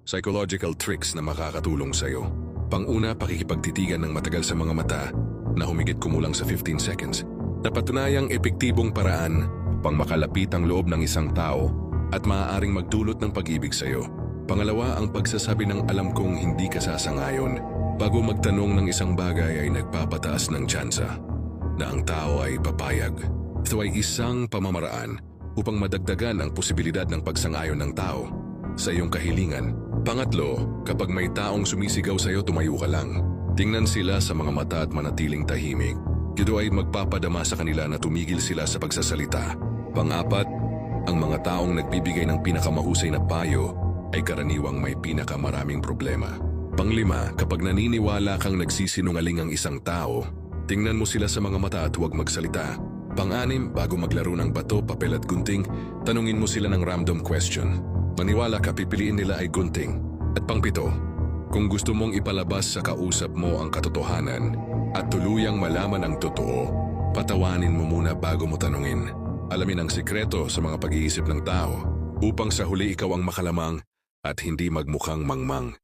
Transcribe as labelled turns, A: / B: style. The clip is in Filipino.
A: psychological tricks na makakatulong sa'yo. Pang-una, pakikipagtitigan ng matagal sa mga mata na humigit kumulang sa 15 seconds. Napatunayang epektibong paraan pang makalapit ang loob ng isang tao at maaaring magdulot ng pag-ibig sa'yo. Pangalawa, ang pagsasabi ng alam kong hindi ka sasangayon bago magtanong ng isang bagay ay nagpapataas ng tsansa na ang tao ay papayag. Ito ay isang pamamaraan upang madagdagan ang posibilidad ng pagsangayon ng tao sa iyong kahilingan. Pangatlo, kapag may taong sumisigaw sa iyo, tumayo ka lang. Tingnan sila sa mga mata at manatiling tahimik. Ito ay magpapadama sa kanila na tumigil sila sa pagsasalita. Pang-apat, ang mga taong nagbibigay ng pinakamahusay na payo ay karaniwang may pinakamaraming problema. Pang-lima, kapag naniniwala kang nagsisinungaling ang isang tao, tingnan mo sila sa mga mata at huwag magsalita. Pang-anim, bago maglaro ng bato, papel at gunting, tanungin mo sila ng random question. Maniwala ka, pipiliin nila ay gunting. At pang-pito, kung gusto mong ipalabas sa kausap mo ang katotohanan at tuluyang malaman ang totoo, patawanin mo muna bago mo tanungin. Alamin ang sikreto sa mga pag-iisip ng tao upang sa huli ikaw ang makalamang at hindi magmukhang mangmang.